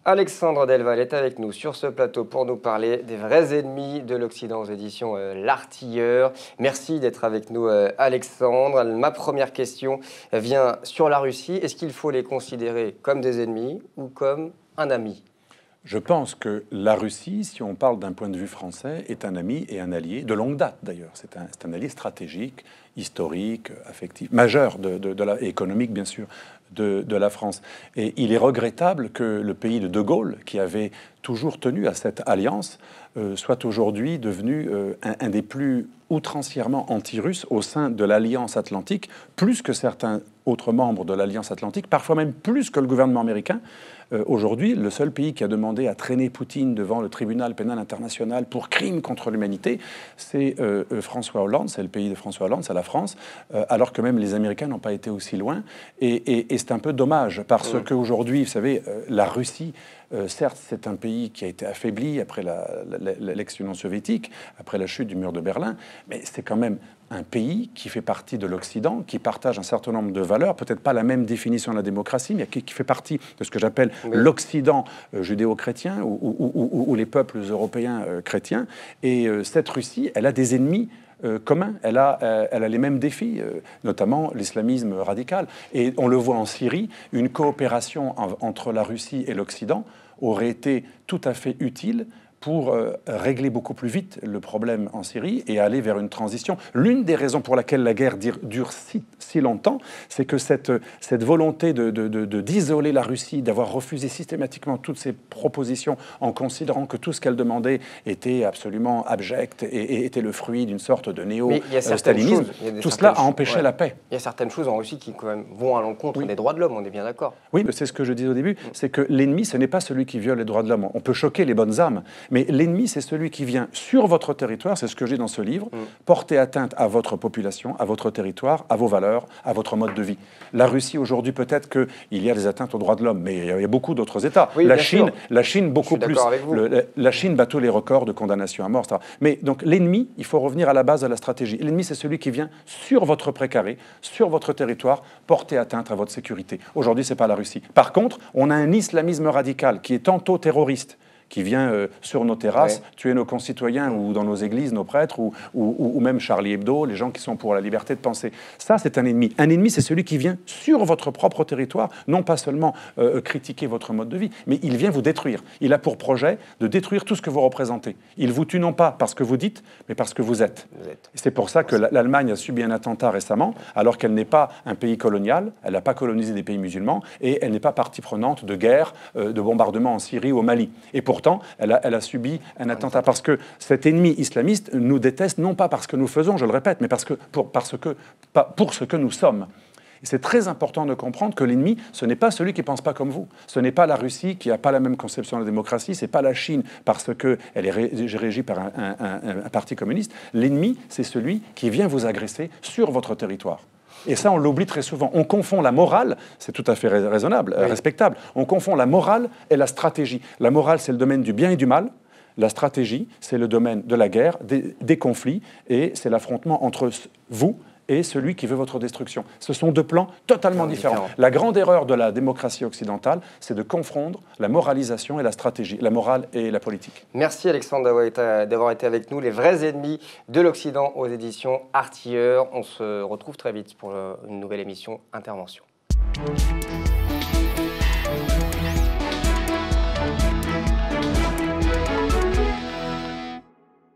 Alexandre Delval est avec nous sur ce plateau pour nous parler des vrais ennemis de l'Occident aux éditions L'Artilleur. Merci d'être avec nous, Alexandre. Ma première question vient sur la Russie. Est-ce qu'il faut les considérer comme des ennemis ou comme un ami ? Je pense que la Russie, si on parle d'un point de vue français, est un ami et un allié, de longue date d'ailleurs. C'est un allié stratégique, historique, affectif, majeur et économique bien sûr, de la France. Et il est regrettable que le pays de Gaulle, qui avait toujours tenu à cette alliance, soit aujourd'hui devenu un des plus outrancièrement anti-russes au sein de l'Alliance Atlantique, plus que certains autres membres de l'Alliance Atlantique, parfois même plus que le gouvernement américain. Aujourd'hui, le seul pays qui a demandé à traîner Poutine devant le tribunal pénal international pour crimes contre l'humanité, c'est François Hollande, c'est le pays de François Hollande, c'est la France, alors que même les Américains n'ont pas été aussi loin. Et c'est un peu dommage, parce qu'aujourd'hui, vous savez, la Russie, certes, c'est un pays qui a été affaibli après l'ex-Union soviétique, après la chute du mur de Berlin, mais c'est quand même un pays qui fait partie de l'Occident, qui partage un certain nombre de valeurs, peut-être pas la même définition de la démocratie, mais qui fait partie de ce que j'appelle l'Occident judéo-chrétien ou les peuples européens chrétiens. Et cette Russie, elle a des ennemis communs. Elle a les mêmes défis, notamment l'islamisme radical. Et on le voit en Syrie, une coopération entre la Russie et l'Occident aurait été tout à fait utile pour régler beaucoup plus vite le problème en Syrie et aller vers une transition. L'une des raisons pour laquelle la guerre dure si longtemps, c'est que cette volonté d'isoler la Russie, d'avoir refusé systématiquement toutes ses propositions en considérant que tout ce qu'elle demandait était absolument abject et était le fruit d'une sorte de néo-stalinisme, tout cela a empêché la paix. Il y a certaines choses en Russie qui quand même vont à l'encontre des droits de l'homme, on est bien d'accord. Oui, mais c'est ce que je disais au début, c'est que l'ennemi, ce n'est pas celui qui viole les droits de l'homme. On peut choquer les bonnes âmes, mais l'ennemi, c'est celui qui vient sur votre territoire, c'est ce que j'ai dans ce livre, porter atteinte à votre population, à votre territoire, à vos valeurs, à votre mode de vie. La Russie, aujourd'hui, peut-être qu'il y a des atteintes aux droits de l'homme, mais il y a beaucoup d'autres États. Oui, la Chine, beaucoup plus. La Chine bat tous les records de condamnation à mort, etc. Mais donc, l'ennemi, il faut revenir à la base de la stratégie. L'ennemi, c'est celui qui vient sur votre précaré, sur votre territoire, porter atteinte à votre sécurité. Aujourd'hui, c'est pas la Russie. Par contre, on a un islamisme radical qui est tantôt terroriste, qui vient sur nos terrasses tuer nos concitoyens ou dans nos églises, nos prêtres, ou même Charlie Hebdo, les gens qui sont pour la liberté de penser. Ça, c'est un ennemi. Un ennemi, c'est celui qui vient sur votre propre territoire, non pas seulement critiquer votre mode de vie, mais il vient vous détruire. Il a pour projet de détruire tout ce que vous représentez. Il vous tue non pas parce que vous dites, mais parce que vous êtes. C'est pour ça que l'Allemagne a subi un attentat récemment, alors qu'elle n'est pas un pays colonial, elle n'a pas colonisé des pays musulmans, et elle n'est pas partie prenante de guerre, de bombardements en Syrie ou au Mali. Et pourtant, elle a subi un attentat parce que cet ennemi islamiste nous déteste, non pas parce que nous faisons, je le répète, mais pour ce que nous sommes. Et c'est très important de comprendre que l'ennemi, ce n'est pas celui qui ne pense pas comme vous. Ce n'est pas la Russie qui n'a pas la même conception de la démocratie. Ce n'est pas la Chine parce qu'elle est régie par un parti communiste. L'ennemi, c'est celui qui vient vous agresser sur votre territoire. Et ça, on l'oublie très souvent. On confond la morale, c'est tout à fait raisonnable, respectable. On confond la morale et la stratégie. La morale, c'est le domaine du bien et du mal. La stratégie, c'est le domaine de la guerre, des conflits, et c'est l'affrontement entre vous et celui qui veut votre destruction. Ce sont deux plans totalement différents. La grande erreur de la démocratie occidentale, c'est de confondre la moralisation et la stratégie, la morale et la politique. Merci Alexandre d'avoir été avec nous. Les vrais ennemis de l'Occident aux éditions Artilleur. On se retrouve très vite pour une nouvelle émission Intervention.